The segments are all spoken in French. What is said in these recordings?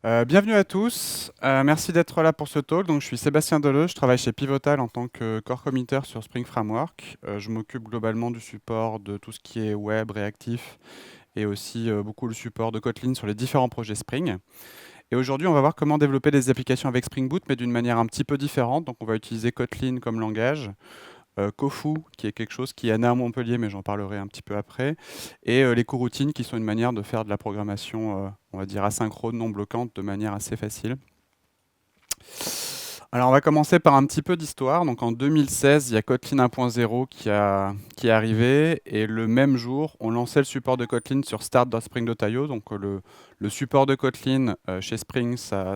Bienvenue à tous. Merci d'être là pour ce talk. Donc, je suis Sébastien Deleu, je travaille chez Pivotal en tant que core committer sur Spring Framework. Je m'occupe globalement du support de tout ce qui est web, réactif et aussi beaucoup le support de Kotlin sur les différents projets Spring. Et aujourd'hui, on va voir comment développer des applications avec Spring Boot, mais d'une manière un petit peu différente. Donc, on va utiliser Kotlin comme langage, Kofu, qui est quelque chose qui est né à Montpellier, mais j'en parlerai un petit peu après, et les coroutines, qui sont une manière de faire de la programmation, on va dire asynchrone, non bloquante, de manière assez facile. Alors, on va commencer par un petit peu d'histoire. Donc, en 2016, il y a Kotlin 1.0 qui est arrivé, et le même jour, on lançait le support de Kotlin sur start.spring.io. Donc, le support de Kotlin chez Spring, ça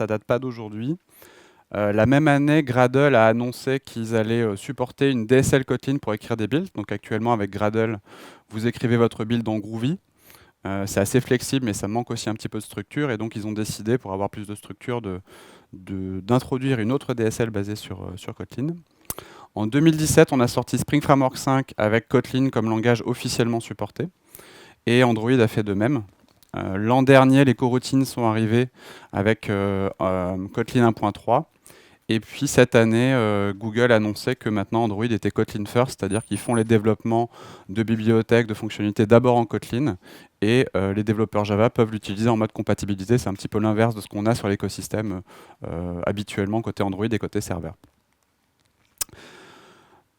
date pas d'aujourd'hui. La même année, Gradle a annoncé qu'ils allaient supporter une DSL Kotlin pour écrire des builds. Donc actuellement, avec Gradle, vous écrivez votre build en Groovy. C'est assez flexible, mais ça manque aussi un petit peu de structure. Et donc, ils ont décidé, pour avoir plus de structure, d'introduire une autre DSL basée sur Kotlin. En 2017, on a sorti Spring Framework 5 avec Kotlin comme langage officiellement supporté. Et Android a fait de même. L'an dernier, les coroutines sont arrivées avec Kotlin 1.3. Et puis cette année, Google annonçait que maintenant Android était Kotlin first, c'est-à-dire qu'ils font les développements de bibliothèques, de fonctionnalités d'abord en Kotlin, et les développeurs Java peuvent l'utiliser en mode compatibilité. C'est un petit peu l'inverse de ce qu'on a sur l'écosystème habituellement côté Android et côté serveur.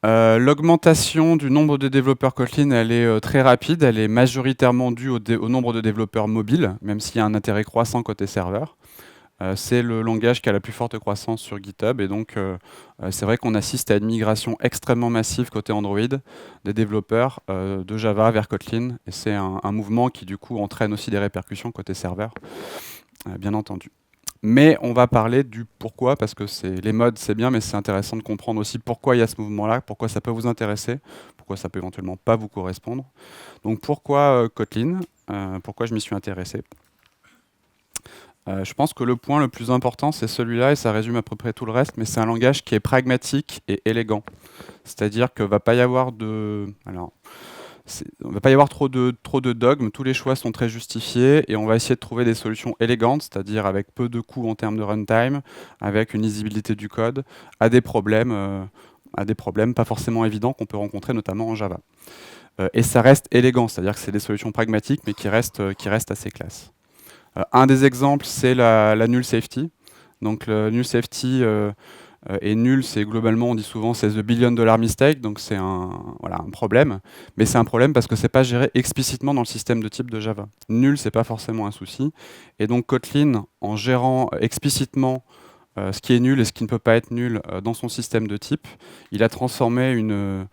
L'augmentation du nombre de développeurs Kotlin, elle est très rapide. Elle est majoritairement due au nombre de développeurs mobiles, même s'il y a un intérêt croissant côté serveur. C'est le langage qui a la plus forte croissance sur GitHub, et donc c'est vrai qu'on assiste à une migration extrêmement massive côté Android des développeurs de Java vers Kotlin, et c'est un mouvement qui du coup entraîne aussi des répercussions côté serveur, bien entendu. Mais on va parler du pourquoi, parce que les modes c'est bien, mais c'est intéressant de comprendre aussi pourquoi il y a ce mouvement-là, pourquoi ça peut vous intéresser, pourquoi ça peut éventuellement pas vous correspondre. Donc pourquoi Kotlin, pourquoi je m'y suis intéressé. Je pense que le point le plus important, c'est celui-là, et ça résume à peu près tout le reste, mais c'est un langage qui est pragmatique et élégant. C'est-à-dire qu'il ne va pas y avoir on va pas y avoir trop de dogmes, tous les choix sont très justifiés, et on va essayer de trouver des solutions élégantes, c'est-à-dire avec peu de coûts en termes de runtime, avec une lisibilité du code, à des problèmes pas forcément évidents qu'on peut rencontrer notamment en Java. Et ça reste élégant, c'est-à-dire que c'est des solutions pragmatiques, mais qui restent assez classe. Un des exemples, c'est la null safety. Donc le null safety est nul, c'est globalement, on dit souvent, c'est the billion dollar mistake, donc c'est un problème. Mais c'est un problème parce que c'est pas géré explicitement dans le système de type de Java. Nul, c'est pas forcément un souci. Et donc Kotlin, en gérant explicitement ce qui est nul et ce qui ne peut pas être nul dans son système de type, il a transformé une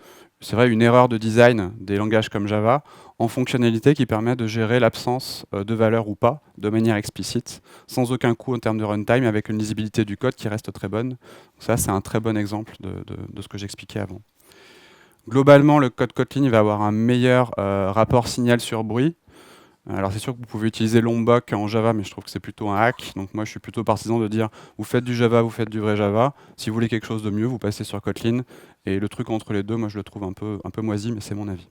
erreur de design des langages comme Java en fonctionnalité qui permet de gérer l'absence de valeur ou pas de manière explicite, sans aucun coût en termes de runtime, avec une lisibilité du code qui reste très bonne. Donc ça, c'est un très bon exemple de ce que j'expliquais avant. Globalement, le code Kotlin il va avoir un meilleur rapport signal sur bruit. Alors c'est sûr que vous pouvez utiliser Lombok en Java, mais je trouve que c'est plutôt un hack. Donc moi je suis plutôt partisan de dire vous faites du Java, vous faites du vrai Java. Si vous voulez quelque chose de mieux, vous passez sur Kotlin. Et le truc entre les deux, moi je le trouve un peu moisi, mais c'est mon avis.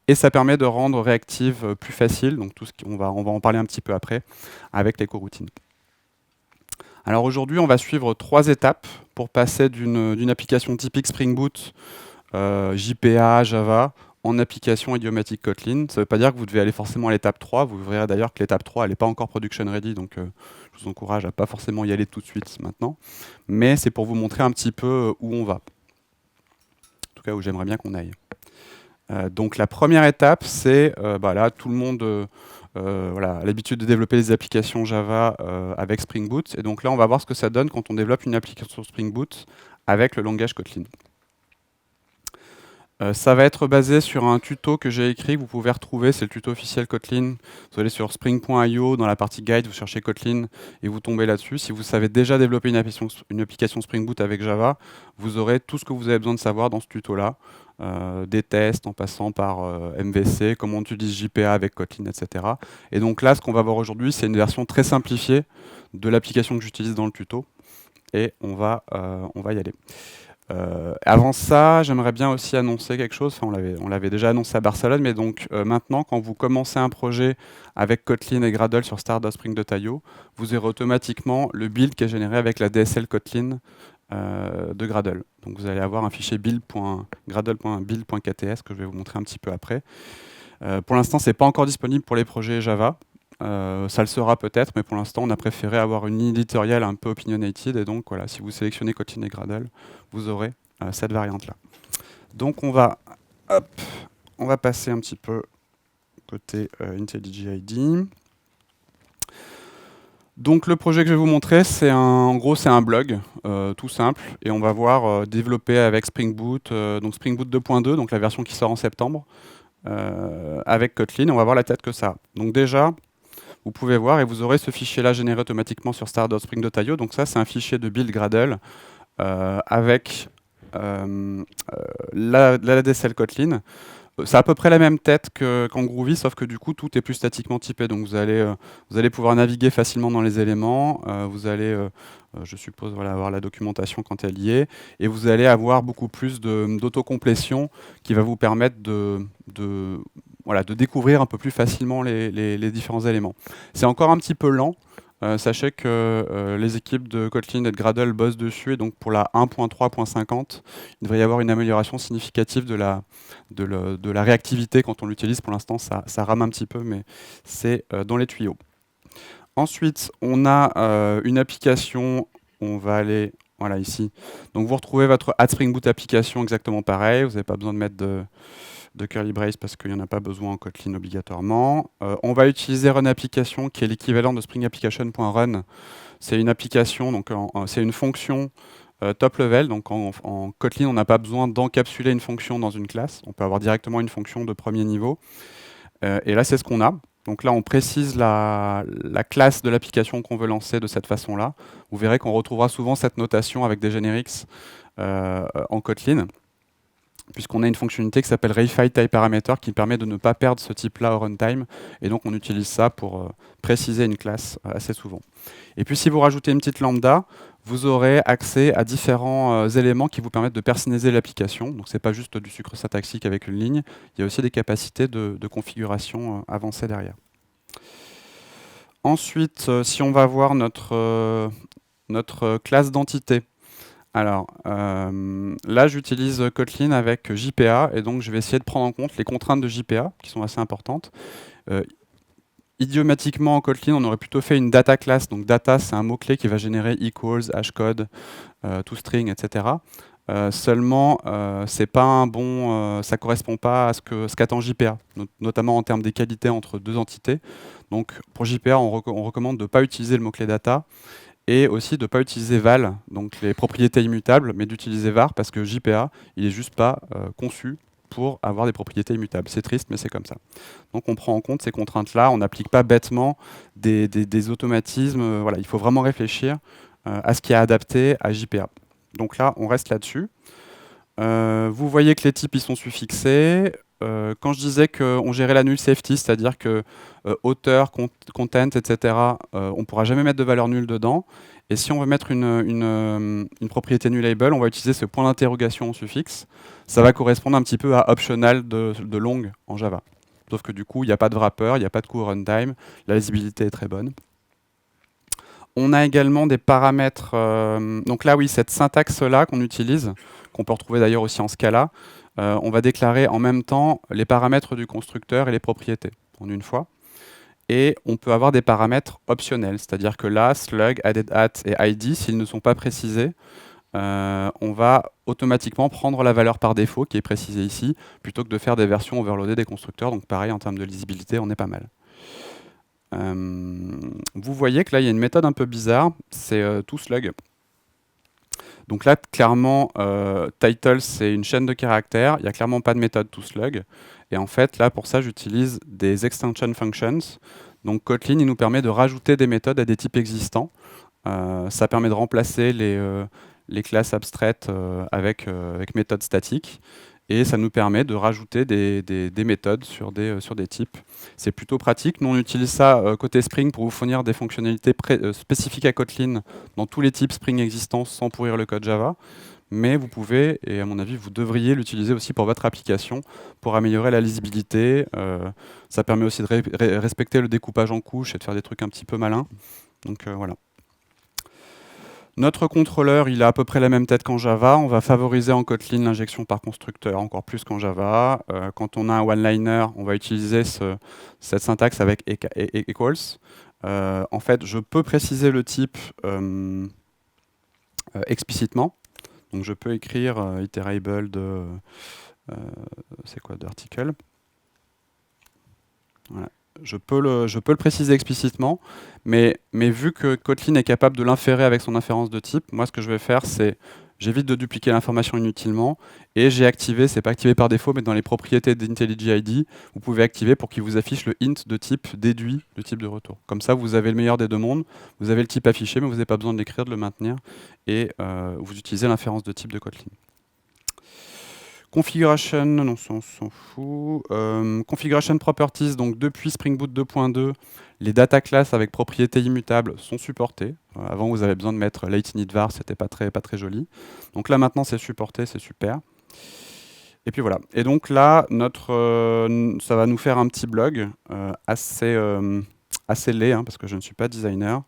Et ça permet de rendre Reactive plus facile, donc on va en parler un petit peu après, avec les coroutines. Alors aujourd'hui, on va suivre 3 étapes pour passer d'une application typique Spring Boot, JPA, Java, en application idiomatique Kotlin. Ça ne veut pas dire que vous devez aller forcément à l'étape 3. Vous verrez d'ailleurs que l'étape 3, elle n'est pas encore production ready, donc je vous encourage à pas forcément y aller tout de suite maintenant. Mais c'est pour vous montrer un petit peu où on va. En tout cas, où j'aimerais bien qu'on aille. Donc la première étape, c'est là, tout le monde a l'habitude de développer des applications Java avec Spring Boot. Et donc là, on va voir ce que ça donne quand on développe une application Spring Boot avec le langage Kotlin. Ça va être basé sur un tuto que j'ai écrit, que vous pouvez retrouver, c'est le tuto officiel Kotlin. Vous allez sur spring.io, dans la partie guide, vous cherchez Kotlin et vous tombez là-dessus. Si vous savez déjà développer une application Spring Boot avec Java, vous aurez tout ce que vous avez besoin de savoir dans ce tuto-là. Des tests en passant par MVC, comment on utilise JPA avec Kotlin, etc. Et donc là, ce qu'on va voir aujourd'hui, c'est une version très simplifiée de l'application que j'utilise dans le tuto. Et on va y aller. Avant ça, j'aimerais bien aussi annoncer quelque chose. Enfin, on l'avait déjà annoncé à Barcelone, mais donc maintenant, quand vous commencez un projet avec Kotlin et Gradle sur Stardust Spring.io, vous aurez automatiquement le build qui est généré avec la DSL Kotlin de Gradle. Donc vous allez avoir un fichier build.gradle.build.kts que je vais vous montrer un petit peu après. Pour l'instant, c'est pas encore disponible pour les projets Java. Ça le sera peut-être, mais pour l'instant, on a préféré avoir une ligne éditoriale un peu opinionated. Et donc, voilà, si vous sélectionnez Kotlin et Gradle, vous aurez cette variante-là. Donc, hop, on va passer un petit peu côté IntelliJ IDEA. Donc, le projet que je vais vous montrer, en gros, c'est un blog, tout simple. Et on va voir développer avec Spring Boot, donc Spring Boot 2.2, donc la version qui sort en septembre, avec Kotlin. On va voir la tête que ça a. Donc, déjà, vous pouvez voir et vous aurez ce fichier-là généré automatiquement sur Stardust Spring.io. Donc ça, c'est un fichier de build Gradle avec la DSL Kotlin. C'est à peu près la même tête qu'en Groovy, sauf que du coup, tout est plus statiquement typé. Donc vous allez pouvoir naviguer facilement dans les éléments. Vous allez, je suppose, voilà, avoir la documentation quand elle y est. Et vous allez avoir beaucoup plus d'autocomplétion qui va vous permettre voilà, de découvrir un peu plus facilement les différents éléments. C'est encore un petit peu lent. Sachez que les équipes de Kotlin et de Gradle bossent dessus, et donc pour la 1.3.50, il devrait y avoir une amélioration significative de la réactivité quand on l'utilise. Pour l'instant, ça rame un petit peu, mais c'est dans les tuyaux. Ensuite, on a une application, on va aller, voilà, ici. Donc vous retrouvez votre Spring Boot application exactement pareil, vous n'avez pas besoin de mettre de curly brace parce qu'il n'y en a pas besoin en Kotlin obligatoirement. On va utiliser Run Application qui est l'équivalent de Spring Application.run. C'est une application, donc c'est une fonction top level. Donc en Kotlin, on n'a pas besoin d'encapsuler une fonction dans une classe. On peut avoir directement une fonction de premier niveau. Et là, c'est ce qu'on a. Donc là, on précise la classe de l'application qu'on veut lancer de cette façon-là. Vous verrez qu'on retrouvera souvent cette notation avec des generics en Kotlin, puisqu'on a une fonctionnalité qui s'appelle Reify Type Parameter qui permet de ne pas perdre ce type-là au runtime. Et donc, on utilise ça pour préciser une classe assez souvent. Et puis, si vous rajoutez une petite lambda, vous aurez accès à différents éléments qui vous permettent de personnaliser l'application. Donc, ce n'est pas juste du sucre syntaxique avec une ligne. Il y a aussi des capacités de configuration avancées derrière. Ensuite, si on va voir notre classe d'entité, alors là, j'utilise Kotlin avec JPA et donc je vais essayer de prendre en compte les contraintes de JPA qui sont assez importantes. Idiomatiquement en Kotlin, on aurait plutôt fait une data class. Donc data, c'est un mot-clé qui va générer equals, hashcode, toString, etc. Seulement, c'est pas un bon, ça correspond pas à ce qu'attend JPA, notamment en termes d'égalité entre deux entités. Donc pour JPA, on recommande de ne pas utiliser le mot-clé data et aussi de ne pas utiliser val, donc les propriétés immutables, mais d'utiliser var parce que JPA, il n'est juste pas conçu pour avoir des propriétés immutables. C'est triste, mais c'est comme ça. Donc on prend en compte ces contraintes-là, on n'applique pas bêtement des automatismes. Voilà, il faut vraiment réfléchir à ce qui est adapté à JPA. Donc là, on reste là-dessus. Vous voyez que les types ils sont suffixés. Quand je disais qu'on gérait la null safety, c'est-à-dire que auteur, content, etc., on ne pourra jamais mettre de valeur nulle dedans. Et si on veut mettre une propriété nullable, on va utiliser ce point d'interrogation en suffixe. Ça va correspondre un petit peu à optional de long en Java. Sauf que du coup, il n'y a pas de wrapper, il n'y a pas de coût runtime, la lisibilité est très bonne. On a également des paramètres, donc là oui, cette syntaxe-là qu'on utilise, qu'on peut retrouver d'ailleurs aussi en Scala, on va déclarer en même temps les paramètres du constructeur et les propriétés en une fois. Et on peut avoir des paramètres optionnels, c'est-à-dire que là, slug, added at et id, s'ils ne sont pas précisés, on va automatiquement prendre la valeur par défaut qui est précisée ici, plutôt que de faire des versions overloadées des constructeurs. Donc pareil, en termes de lisibilité, on est pas mal. Vous voyez que là, il y a une méthode un peu bizarre, c'est toSlug. Donc là, clairement, title, c'est une chaîne de caractères. Il n'y a clairement pas de méthode toSlug. Et en fait, là, pour ça, j'utilise des extension functions. Donc Kotlin, il nous permet de rajouter des méthodes à des types existants. Ça permet de remplacer les classes abstraites avec méthodes statiques. Et ça nous permet de rajouter des méthodes sur des types. C'est plutôt pratique. Nous, on utilise ça côté Spring pour vous fournir des fonctionnalités spécifiques à Kotlin dans tous les types Spring existants sans pourrir le code Java. mais vous pouvez, et à mon avis, vous devriez l'utiliser aussi pour votre application, pour améliorer la lisibilité. Ça permet aussi de respecter le découpage en couches et de faire des trucs un petit peu malins. Donc voilà. Notre contrôleur, il a à peu près la même tête qu'en Java. On va favoriser en Kotlin l'injection par constructeur, encore plus qu'en Java. Quand on a un one-liner, on va utiliser cette syntaxe avec equals. En fait, je peux préciser le type explicitement. Donc je peux écrire iterable de c'est quoi, d'article. Voilà. Je peux le préciser explicitement, mais vu que Kotlin est capable de l'inférer avec son inférence de type, moi ce que je vais faire, c'est j'évite de dupliquer l'information inutilement, et j'ai activé, c'est pas activé par défaut, mais dans les propriétés d'IntelliJ IDEA, vous pouvez activer pour qu'il vous affiche le int de type déduit, le type de retour. Comme ça, vous avez le meilleur des deux mondes, vous avez le type affiché, mais vous n'avez pas besoin de l'écrire, de le maintenir, et vous utilisez l'inférence de type de Kotlin. Configuration, non, on s'en fout. Configuration properties, donc depuis Spring Boot 2.2, les data classes avec propriétés immutables sont supportées. Avant, vous avez besoin de mettre late init var, c'était pas très joli. Donc là, maintenant, c'est supporté, c'est super. Et puis voilà. Et donc là, ça va nous faire un petit blog assez laid, hein, parce que je ne suis pas designer.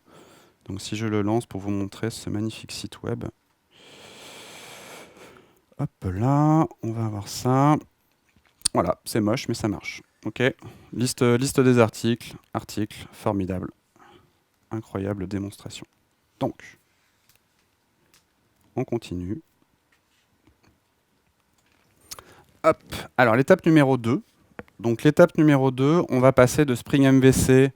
Donc si je le lance pour vous montrer ce magnifique site web. Hop là, on va avoir ça. Voilà, c'est moche, mais ça marche. Ok, liste des articles, formidable. Incroyable démonstration. Donc, on continue. Hop, alors l'étape numéro 2. Donc l'étape numéro 2, on va passer de Spring MVC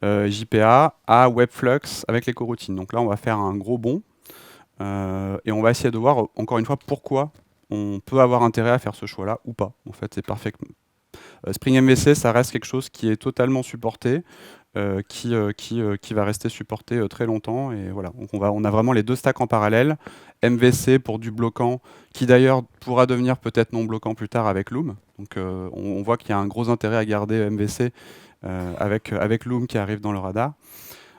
JPA à Webflux avec les coroutines. Donc là, on va faire un gros bond. Et on va essayer de voir, encore une fois, pourquoi on peut avoir intérêt à faire ce choix-là ou pas. En fait, c'est parfait. Spring MVC, ça reste quelque chose qui est totalement supporté, qui va rester supporté très longtemps. Et voilà, donc on a vraiment les deux stacks en parallèle. MVC pour du bloquant, qui d'ailleurs pourra devenir peut-être non bloquant plus tard avec Loom. Donc on voit qu'il y a un gros intérêt à garder MVC avec Loom qui arrive dans le radar.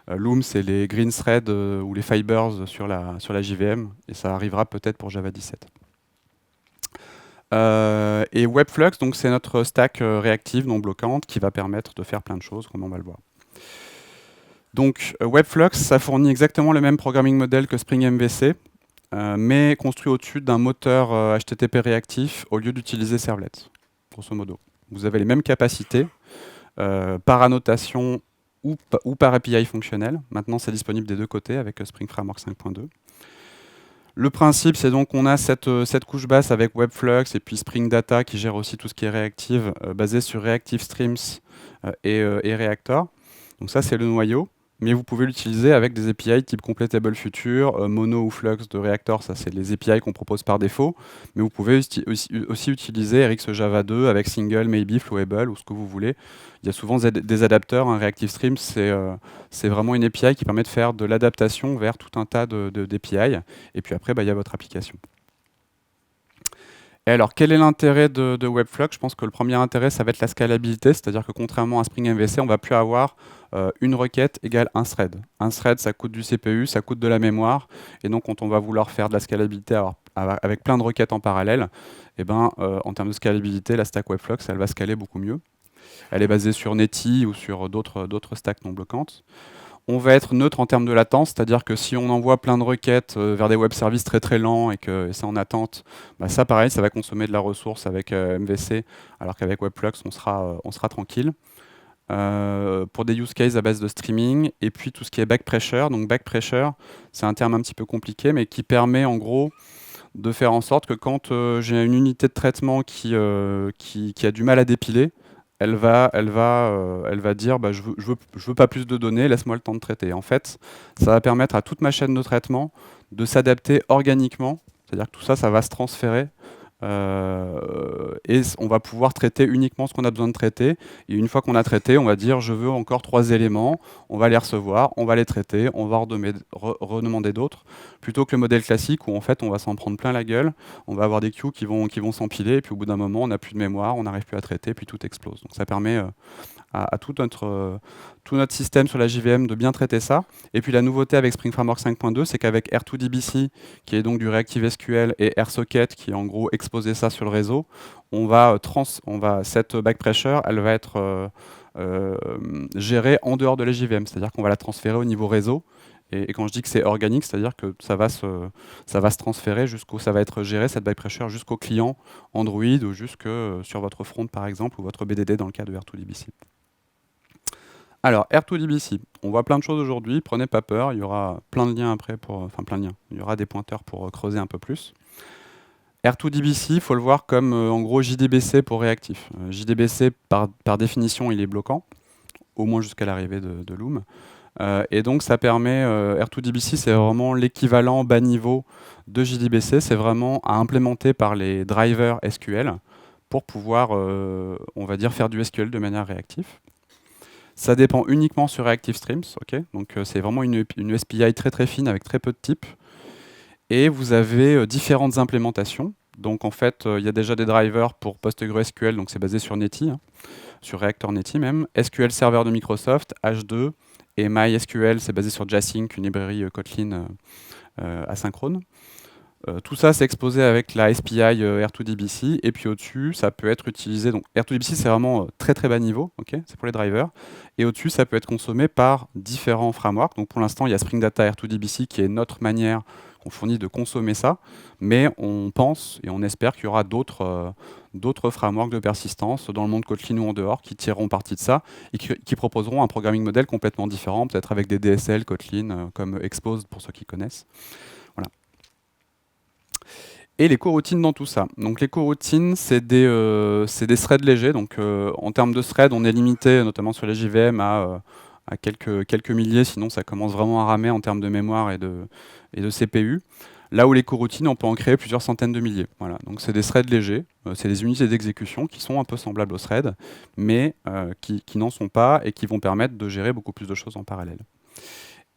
Loom, c'est les green threads ou les fibers sur la JVM, et ça arrivera peut-être pour Java 17. Et Webflux, donc c'est notre stack réactive non bloquante qui va permettre de faire plein de choses, comme on va le voir. Donc Webflux, ça fournit exactement le même programming model que Spring MVC, mais construit au-dessus d'un moteur HTTP réactif au lieu d'utiliser Servlet, grosso modo. Vous avez les mêmes capacités par annotation ou par API fonctionnel. Maintenant, c'est disponible des deux côtés avec Spring Framework 5.2. Le principe, c'est donc qu'on a cette couche basse avec Webflux et puis Spring Data qui gère aussi tout ce qui est réactive, basé sur Reactive Streams et Reactor. Donc ça, c'est le noyau. Mais vous pouvez l'utiliser avec des API type Completable Future, Mono ou Flux de Reactor, ça c'est les API qu'on propose par défaut. Mais vous pouvez aussi utiliser RX Java 2 avec Single, Maybe, Flowable ou ce que vous voulez. Il y a souvent des adapteurs. Un Reactive Streams, c'est vraiment une API qui permet de faire de l'adaptation vers tout un tas d'API. Et puis après, il y a votre application. Et alors, quel est l'intérêt de Webflux? Je pense que le premier intérêt, ça va être la scalabilité, c'est-à-dire que contrairement à Spring MVC, on ne va plus avoir une requête égale un thread. Un thread, ça coûte du CPU, ça coûte de la mémoire, et donc quand on va vouloir faire de la scalabilité avec plein de requêtes en parallèle, en termes de scalabilité, la stack Webflux, elle va scaler beaucoup mieux. Elle est basée sur Netty ou sur d'autres stacks non bloquantes. On va être neutre en termes de latence, c'est-à-dire que si on envoie plein de requêtes vers des web services très lents et que c'est en attente, ça pareil, ça va consommer de la ressource avec MVC, alors qu'avec Webflux, on sera tranquille. Pour des use cases à base de streaming, et puis tout ce qui est back pressure. Donc back pressure, c'est un terme un petit peu compliqué, mais qui permet en gros de faire en sorte que quand j'ai une unité de traitement qui a du mal à dépiler, elle va dire je veux pas plus de données, laisse-moi le temps de traiter. En fait, ça va permettre à toute ma chaîne de traitement de s'adapter organiquement, c'est-à-dire que tout ça va se transférer Et on va pouvoir traiter uniquement ce qu'on a besoin de traiter. Et une fois qu'on a traité, on va dire je veux encore 3 éléments, on va les recevoir, on va les traiter, on va redemander d'autres, plutôt que le modèle classique où en fait on va s'en prendre plein la gueule, on va avoir des queues qui vont s'empiler, et puis au bout d'un moment on n'a plus de mémoire, on n'arrive plus à traiter, puis tout explose. Donc ça permet à tout notre système sur la JVM de bien traiter ça. Et puis la nouveauté avec Spring Framework 5.2, c'est qu'avec R2DBC, qui est donc du Reactive SQL, et RSocket, qui est en gros exposer ça sur le réseau, cette back pressure, elle va être gérée en dehors de la JVM, c'est-à-dire qu'on va la transférer au niveau réseau. Et quand je dis que c'est organique, c'est-à-dire que ça va se transférer ça va être géré, cette back pressure, jusqu'au client Android ou jusque sur votre front, par exemple, ou votre BDD dans le cas de R2DBC. Alors, R2DBC, on voit plein de choses aujourd'hui, prenez pas peur, il y aura plein de liens après, plein de liens, il y aura des pointeurs pour creuser un peu plus. R2DBC, il faut le voir comme en gros JDBC pour réactif. JDBC, par définition, il est bloquant, au moins jusqu'à l'arrivée de Loom. Et donc ça permet, R2DBC, c'est vraiment l'équivalent bas niveau de JDBC, c'est vraiment à implémenter par les drivers SQL pour pouvoir, on va dire, faire du SQL de manière réactive. Ça dépend uniquement sur Reactive Streams, ok. Donc c'est vraiment une SPI très très fine avec très peu de types. Et vous avez différentes implémentations. Donc en fait, il y a déjà des drivers pour PostgreSQL, donc c'est basé sur Netty, hein, sur Reactor Netty même. SQL Server de Microsoft, H2, et MySQL, c'est basé sur Jasync, une librairie Kotlin asynchrone. Tout ça, c'est exposé avec la SPI R2DBC. Et puis au-dessus, ça peut être utilisé. Donc R2DBC, c'est vraiment très très bas niveau. Okay, c'est pour les drivers. Et au-dessus, ça peut être consommé par différents frameworks. Donc pour l'instant, il y a Spring Data R2DBC qui est notre manière qu'on fournit de consommer ça. Mais on pense et on espère qu'il y aura d'autres frameworks de persistance dans le monde Kotlin ou en dehors qui tireront parti de ça et qui proposeront un programming model complètement différent, peut-être avec des DSL Kotlin comme Exposed pour ceux qui connaissent. Voilà. Et les coroutines dans tout ça. Donc les coroutines, c'est des threads légers. Donc en termes de threads, on est limité, notamment sur les JVM, à quelques milliers. Sinon, ça commence vraiment à ramer en termes de mémoire et de CPU. Là où les coroutines, on peut en créer plusieurs centaines de milliers. Voilà. Donc c'est des threads légers. C'est des unités d'exécution qui sont un peu semblables aux threads, mais qui n'en sont pas et qui vont permettre de gérer beaucoup plus de choses en parallèle.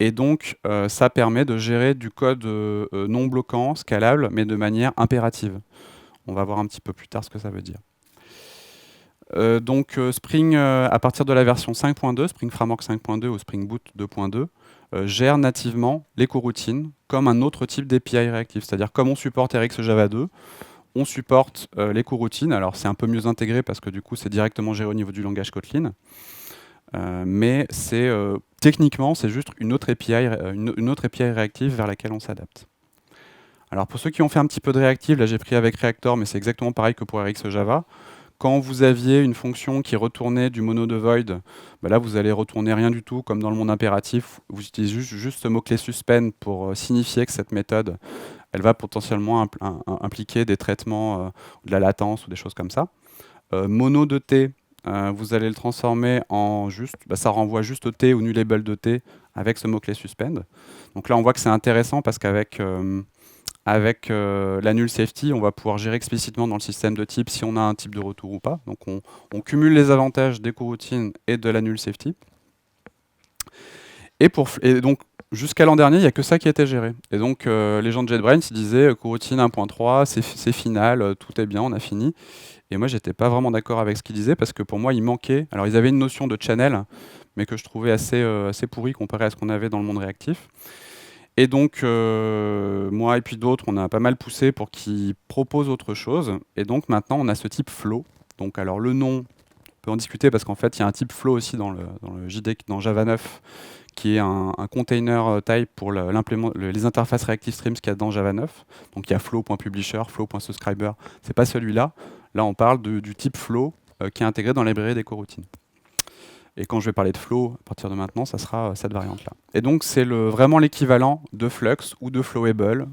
Et donc, ça permet de gérer du code non bloquant, scalable, mais de manière impérative. On va voir un petit peu plus tard ce que ça veut dire. Donc, Spring, à partir de la version 5.2, Spring Framework 5.2 ou Spring Boot 2.2, gère nativement les coroutines comme un autre type d'API réactif. C'est-à-dire, comme on supporte RX Java 2, on supporte les coroutines. Alors, c'est un peu mieux intégré parce que du coup, c'est directement géré au niveau du langage Kotlin. Mais techniquement, c'est juste une autre API réactive vers laquelle on s'adapte. Alors pour ceux qui ont fait un petit peu de réactive, là j'ai pris avec Reactor, mais c'est exactement pareil que pour RX Java. Quand vous aviez une fonction qui retournait du mono de void, bah là vous allez retourner rien du tout, comme dans le monde impératif. Vous utilisez juste ce mot-clé suspend pour signifier que cette méthode, elle va potentiellement impliquer des traitements de la latence ou des choses comme ça. Mono de T, vous allez le transformer en juste, ça renvoie juste T ou nullable de T avec ce mot-clé suspend. Donc là, on voit que c'est intéressant parce qu'avec la null safety, on va pouvoir gérer explicitement dans le système de type si on a un type de retour ou pas. Donc on cumule les avantages des coroutines et de la null safety. Et donc, jusqu'à l'an dernier, il n'y a que ça qui était géré. Et donc, les gens de JetBrains, ils disaient coroutine 1.3, c'est final, tout est bien, on a fini. Et moi, j'étais pas vraiment d'accord avec ce qu'ils disaient parce que pour moi, il manquait. Alors, ils avaient une notion de channel, mais que je trouvais assez pourrie comparé à ce qu'on avait dans le monde réactif. Et donc, moi et puis d'autres, on a pas mal poussé pour qu'ils proposent autre chose. Et donc, maintenant, on a ce type flow. Donc, alors, le nom, on peut en discuter parce qu'en fait, il y a un type flow aussi dans le JD, dans Java 9, qui est un container type pour les interfaces Reactive Streams qu'il y a dans Java 9. Donc, il y a flow.publisher, flow.subscriber. C'est pas celui-là. Là, on parle du type flow qui est intégré dans la librairie des coroutines. Et quand je vais parler de flow, à partir de maintenant, ça sera cette variante-là. Et donc, c'est vraiment l'équivalent de Flux ou de Flowable,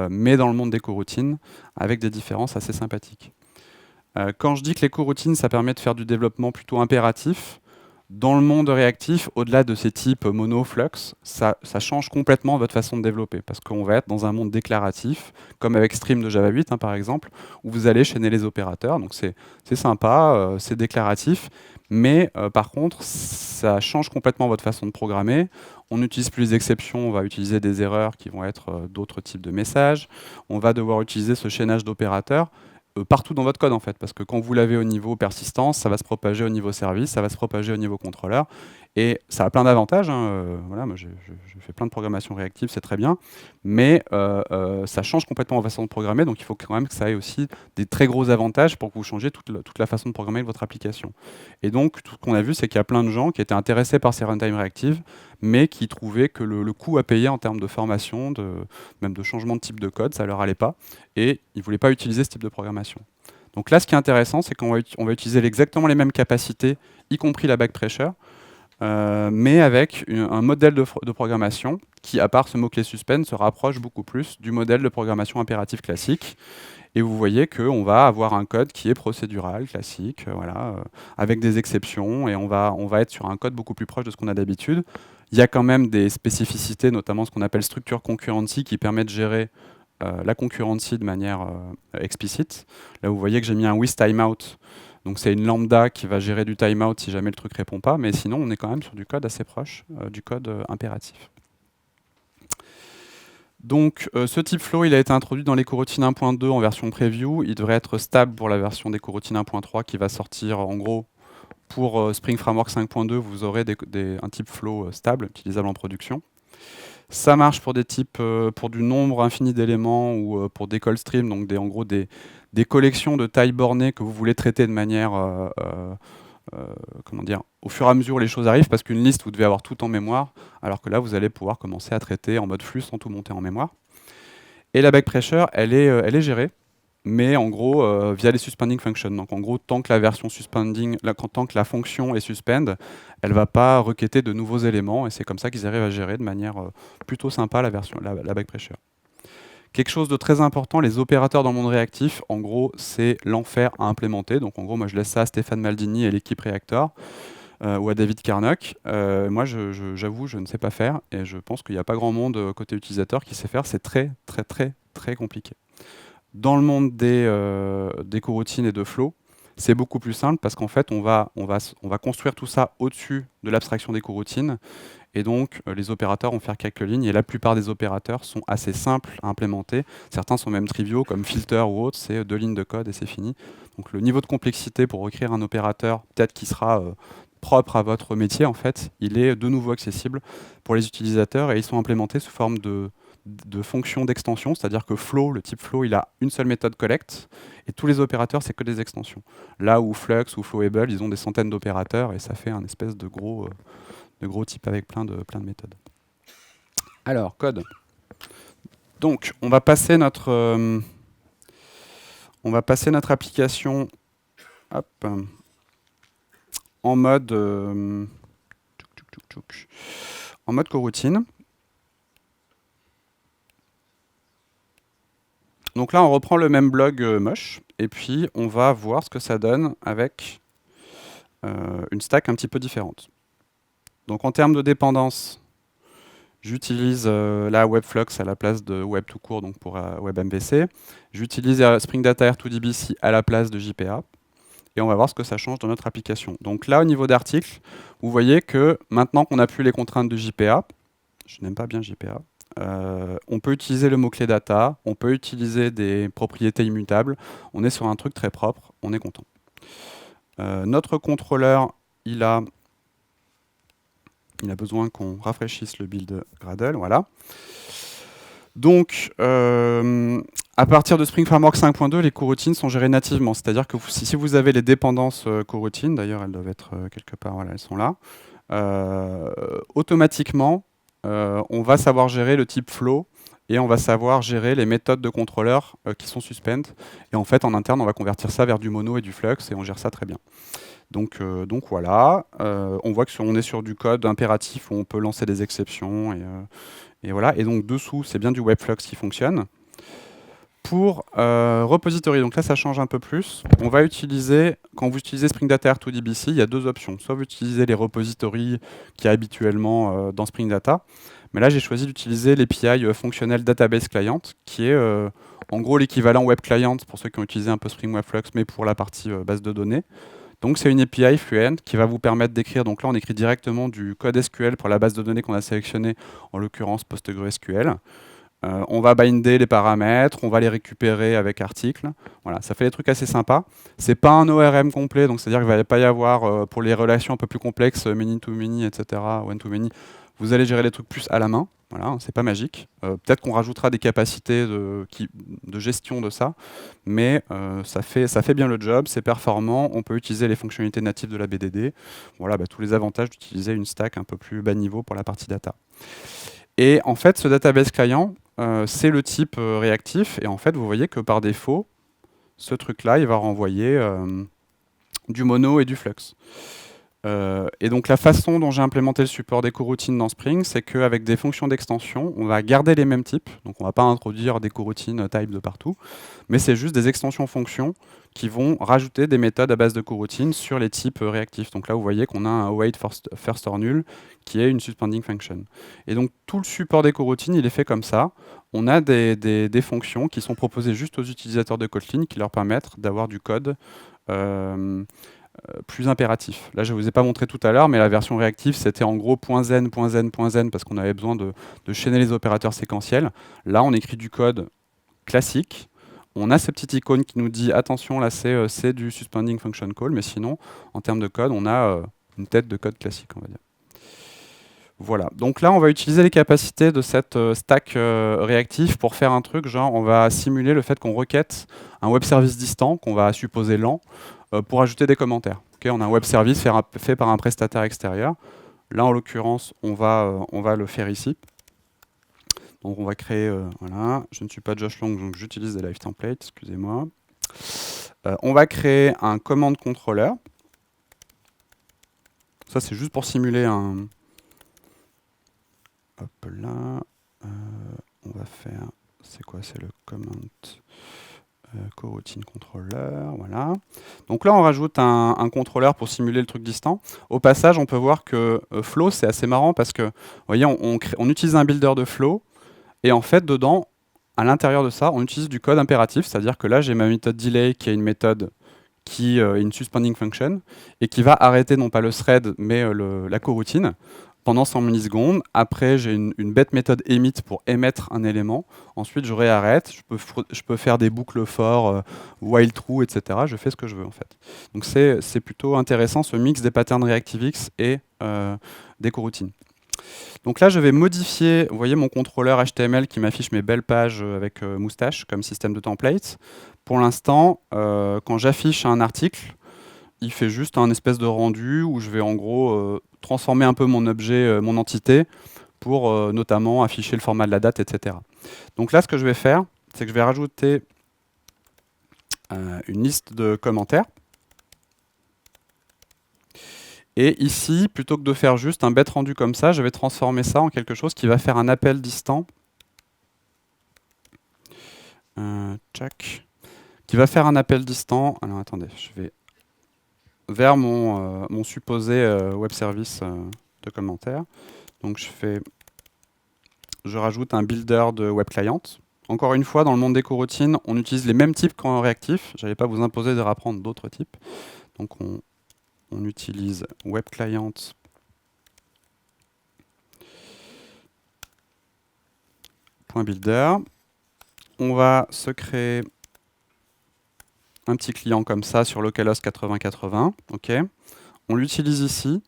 mais dans le monde des coroutines, avec des différences assez sympathiques. Quand je dis que les coroutines, ça permet de faire du développement plutôt impératif, Dans le monde réactif, au-delà de ces types mono, flux, ça change complètement votre façon de développer, parce qu'on va être dans un monde déclaratif, comme avec Stream de Java 8, hein, par exemple, où vous allez chaîner les opérateurs, donc c'est sympa, c'est déclaratif, mais par contre, ça change complètement votre façon de programmer. On n'utilise plus les exceptions, on va utiliser des erreurs qui vont être d'autres types de messages. On va devoir utiliser ce chaînage d'opérateurs partout dans votre code en fait, parce que quand vous l'avez au niveau persistance, ça va se propager au niveau service, ça va se propager au niveau contrôleur, et ça a plein d'avantages, hein, voilà, moi j'ai fait plein de programmation réactive, c'est très bien, mais ça change complètement la façon de programmer, donc il faut quand même que ça ait aussi des très gros avantages pour que vous changiez toute la façon de programmer de votre application. Et donc tout ce qu'on a vu, c'est qu'il y a plein de gens qui étaient intéressés par ces runtime réactives, mais qui trouvaient que le coût à payer en termes de formation, même de changement de type de code, ça leur allait pas, et ils ne voulaient pas utiliser ce type de programmation. Donc là, ce qui est intéressant, c'est qu'on va utiliser exactement les mêmes capacités, y compris la back pressure, mais avec un modèle de programmation qui, à part ce mot-clé suspend, se rapproche beaucoup plus du modèle de programmation impératif classique. Et vous voyez qu'on va avoir un code qui est procédural, classique, voilà, avec des exceptions, et on va être sur un code beaucoup plus proche de ce qu'on a d'habitude. Il y a quand même des spécificités, notamment ce qu'on appelle structure concurrency, qui permet de gérer la concurrency de manière explicite. Là, vous voyez que j'ai mis un with timeout. Donc c'est une lambda qui va gérer du timeout si jamais le truc répond pas, mais sinon on est quand même sur du code assez proche du code impératif. Donc ce type flow, il a été introduit dans les coroutines 1.2 en version preview. Il devrait être stable pour la version des coroutines 1.3 qui va sortir en gros pour Spring Framework 5.2. Vous aurez un type flow stable, utilisable en production. Ça marche pour des types, pour du nombre infini d'éléments ou pour des call streams, donc en gros des collections de taille bornée que vous voulez traiter de manière, comment dire, au fur et à mesure où les choses arrivent, parce qu'une liste, vous devez avoir tout en mémoire, alors que là, vous allez pouvoir commencer à traiter en mode flux sans tout monter en mémoire. Et la back pressure, elle est gérée, mais en gros, via les suspending functions. Donc en gros, tant que la version suspending, tant que la fonction est suspend, elle ne va pas requêter de nouveaux éléments, et c'est comme ça qu'ils arrivent à gérer de manière plutôt sympa la back pressure. Quelque chose de très important, les opérateurs dans le monde réactif, en gros, c'est l'enfer à implémenter. Donc en gros, moi je laisse ça à Stéphane Maldini et l'équipe Reactor, ou à David Karnock. Moi, j'avoue, je ne sais pas faire, et je pense qu'il n'y a pas grand monde côté utilisateur qui sait faire. C'est très, très, très, très compliqué. Dans le monde des coroutines et de flow, c'est beaucoup plus simple parce qu'en fait, on va construire tout ça au-dessus de l'abstraction des coroutines. Et donc, les opérateurs vont faire quelques lignes. Et la plupart des opérateurs sont assez simples à implémenter. Certains sont même triviaux, comme filter ou autre. C'est 2 lignes de code et c'est fini. Donc, le niveau de complexité pour écrire un opérateur, peut-être qui sera propre à votre métier, en fait, il est de nouveau accessible pour les utilisateurs. Et ils sont implémentés sous forme de fonctions d'extension, c'est-à-dire que flow, le type flow, il a une seule méthode collect, et tous les opérateurs, c'est que des extensions. Là où flux ou flowable, ils ont des centaines d'opérateurs, et ça fait un espèce de gros type avec plein de méthodes. Alors, code. Donc, on va passer notre application en mode coroutine. Donc là, on reprend le même blog moche, et puis on va voir ce que ça donne avec une stack un petit peu différente. Donc en termes de dépendance, j'utilise la Webflux à la place de Web tout court, donc pour WebMVC. J'utilise Spring Data R2DB à la place de JPA. Et on va voir ce que ça change dans notre application. Donc là, au niveau d'article, vous voyez que maintenant qu'on n'a plus les contraintes de JPA, je n'aime pas bien JPA, on peut utiliser le mot-clé data, on peut utiliser des propriétés immutables, on est sur un truc très propre, on est content. Notre contrôleur, il a besoin qu'on rafraîchisse le build Gradle, voilà. Donc, à partir de Spring Framework 5.2, les coroutines sont gérées nativement, c'est-à-dire que si vous avez les dépendances coroutines, d'ailleurs elles doivent être quelque part, voilà, elles sont là, automatiquement, on va savoir gérer le type flow et on va savoir gérer les méthodes de contrôleur qui sont suspend. Et en fait, en interne, on va convertir ça vers du mono et du flux et on gère ça très bien. Donc voilà, on voit qu'on est sur du code impératif où on peut lancer des exceptions et voilà. Et donc dessous, c'est bien du Webflux qui fonctionne. Pour repository, donc là ça change un peu plus. On va utiliser, quand vous utilisez Spring Data R2DBC, il y a deux options. Soit vous utilisez les repositories qu'il y a habituellement dans Spring Data, mais là j'ai choisi d'utiliser l'API fonctionnel Database Client, qui est en gros l'équivalent Web Client pour ceux qui ont utilisé un peu Spring Webflux, mais pour la partie base de données. Donc c'est une API Fluent qui va vous permettre d'écrire, donc là on écrit directement du code SQL pour la base de données qu'on a sélectionnée, en l'occurrence PostgreSQL. On va binder les paramètres, on va les récupérer avec article. Voilà, ça fait des trucs assez sympas. C'est pas un ORM complet, donc c'est-à-dire qu'il va pas y avoir, pour les relations un peu plus complexes, many-to-many, etc., one-to-many, vous allez gérer les trucs plus à la main. Voilà, c'est pas magique. Peut-être qu'on rajoutera des capacités de gestion de ça, mais ça fait bien le job, c'est performant, on peut utiliser les fonctionnalités natives de la BDD. Voilà, tous les avantages d'utiliser une stack un peu plus bas niveau pour la partie data. Et en fait, ce database client, c'est le type réactif, et en fait, vous voyez que par défaut, ce truc-là, il va renvoyer du mono et du flux. Et donc la façon dont j'ai implémenté le support des coroutines dans Spring, c'est qu'avec des fonctions d'extension, on va garder les mêmes types. Donc on ne va pas introduire des coroutines type de partout, mais c'est juste des extensions fonctions qui vont rajouter des méthodes à base de coroutines sur les types réactifs. Donc là, vous voyez qu'on a un await first or null qui est une suspending function. Et donc tout le support des coroutines, il est fait comme ça. On a des fonctions qui sont proposées juste aux utilisateurs de Kotlin qui leur permettent d'avoir du code plus impératif. Là, je ne vous ai pas montré tout à l'heure, mais la version réactive, c'était en gros .zen, .zen, .zen, parce qu'on avait besoin de chaîner les opérateurs séquentiels. Là, on écrit du code classique. On a ce petit icône qui nous dit « Attention, là, c'est du suspending function call », mais sinon, en termes de code, on a une tête de code classique, on va dire. Voilà. Donc là, on va utiliser les capacités de cette stack réactive pour faire un truc, genre, on va simuler le fait qu'on requête un web service distant, qu'on va supposer lent, pour ajouter des commentaires. Okay, on a un web service fait par un prestataire extérieur. Là, en l'occurrence, on va le faire ici. Donc, on va créer... voilà, je ne suis pas Josh Long, donc j'utilise des live templates, excusez-moi. On va créer un command controller. Ça, c'est juste pour simuler un... Hop là. On va faire... C'est quoi? C'est le command... coroutine controller, voilà. Donc là, on rajoute un contrôleur pour simuler le truc distant. Au passage, on peut voir que flow, c'est assez marrant parce que, vous voyez, on utilise un builder de flow, et en fait, dedans, à l'intérieur de ça, on utilise du code impératif, c'est-à-dire que là, j'ai ma méthode delay qui est une méthode qui est une suspending function, et qui va arrêter non pas le thread, mais la coroutine, pendant 100 millisecondes. Après, j'ai une bête méthode emit pour émettre un élément. Ensuite, je réarrête. Je peux faire des boucles for, while true, etc. Je fais ce que je veux, en fait. Donc, c'est plutôt intéressant, ce mix des patterns ReactiveX et des coroutines. Donc là, je vais modifier, vous voyez mon contrôleur HTML qui m'affiche mes belles pages avec moustache comme système de template. Pour l'instant, quand j'affiche un article, il fait juste un espèce de rendu où je vais en gros transformer un peu mon objet, mon entité, pour notamment afficher le format de la date, etc. Donc là, ce que je vais faire, c'est que je vais rajouter une liste de commentaires. Et ici, plutôt que de faire juste un bête rendu comme ça, je vais transformer ça en quelque chose qui va faire un appel distant. Qui va faire un appel distant. Alors attendez, je vais vers mon supposé web service de commentaires. Donc je rajoute un builder de web client. Encore une fois, dans le monde des coroutines, on utilise les mêmes types qu'en réactif. Je n'allais pas vous imposer de réapprendre d'autres types. Donc on utilise web client .builder. On va se créer un petit client comme ça sur localhost 8080. Okay. On l'utilise ici.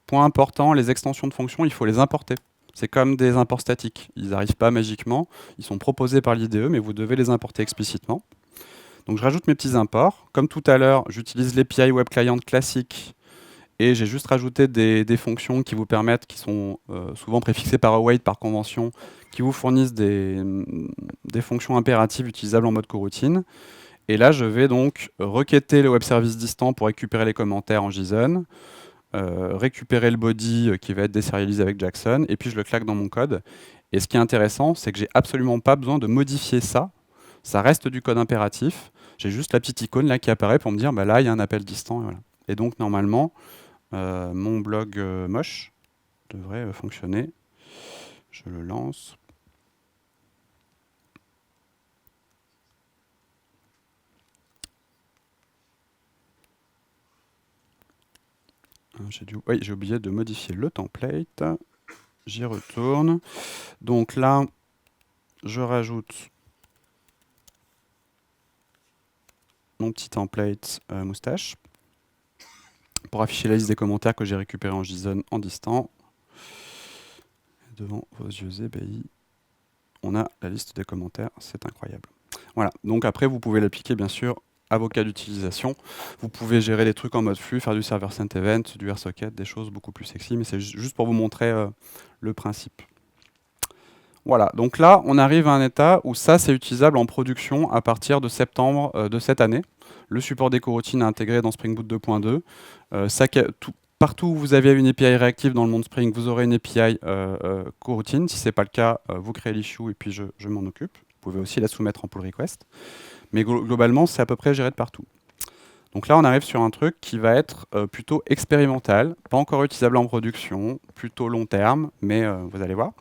Point important, les extensions de fonctions, il faut les importer. C'est comme des imports statiques. Ils n'arrivent pas magiquement. Ils sont proposés par l'IDE, mais vous devez les importer explicitement. Donc je rajoute mes petits imports. Comme tout à l'heure, j'utilise l'API Web Client classique et j'ai juste rajouté des fonctions qui vous permettent, qui sont souvent préfixées par await par convention, qui vous fournissent des fonctions impératives utilisables en mode coroutine. Et là, je vais donc requêter le web service distant pour récupérer les commentaires en JSON, récupérer le body qui va être désérialisé avec Jackson, et puis je le claque dans mon code. Et ce qui est intéressant, c'est que j'ai absolument pas besoin de modifier ça ça reste du code impératif. J'ai juste la petite icône là qui apparaît pour me dire, bah là, il y a un appel distant. Et, voilà. Et donc, normalement, mon blog moche devrait fonctionner. Je le lance. Oui, j'ai oublié de modifier le template. J'y retourne. Donc là, je rajoute mon petit template moustache pour afficher la liste des commentaires que j'ai récupérés en JSON en distant. Devant vos yeux ébahis, on a la liste des commentaires, c'est incroyable. Voilà, donc après vous pouvez l'appliquer bien sûr à vos cas d'utilisation. Vous pouvez gérer les trucs en mode flux, faire du server sent event, du AirSocket, des choses beaucoup plus sexy, mais c'est juste pour vous montrer le principe. Voilà, donc là, on arrive à un état où ça, c'est utilisable en production à partir de septembre de cette année. Le support des coroutines est intégré dans Spring Boot 2.2. Partout où vous avez une API réactive dans le monde Spring, vous aurez une API coroutine. Si ce n'est pas le cas, vous créez l'issue et puis je m'en occupe. Vous pouvez aussi la soumettre en pull request. Mais globalement, c'est à peu près géré de partout. Donc là, on arrive sur un truc qui va être plutôt expérimental, pas encore utilisable en production, plutôt long terme, mais vous allez voir.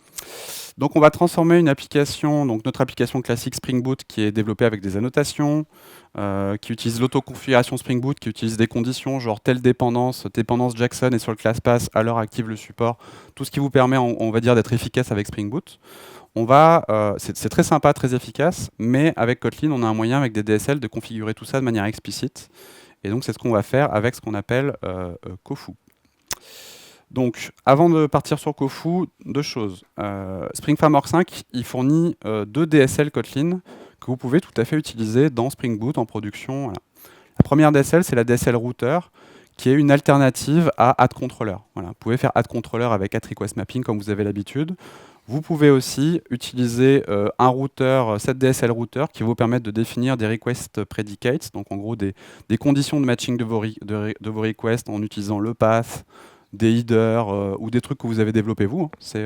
Donc on va transformer une application, donc notre application classique Spring Boot qui est développée avec des annotations, qui utilise l'autoconfiguration Spring Boot, qui utilise des conditions genre telle dépendance Jackson et sur le class pass, alors active le support, tout ce qui vous permet, on va dire, d'être efficace avec Spring Boot. C'est très sympa, très efficace, mais avec Kotlin, on a un moyen avec des DSL de configurer tout ça de manière explicite. Et donc c'est ce qu'on va faire avec ce qu'on appelle Kofu. Donc, avant de partir sur Kofu, deux choses. Spring Framework 5, il fournit deux DSL Kotlin que vous pouvez tout à fait utiliser dans Spring Boot en production. Voilà. La première DSL, c'est la DSL Router, qui est une alternative à AddController. Voilà. Vous pouvez faire AddController avec AddRequestMapping comme vous avez l'habitude. Vous pouvez aussi utiliser un routeur, cette DSL router, qui vous permet de définir des request predicates, donc en gros des conditions de matching de vos requests en utilisant le path, des headers ou des trucs que vous avez développés vous. Hein. C'est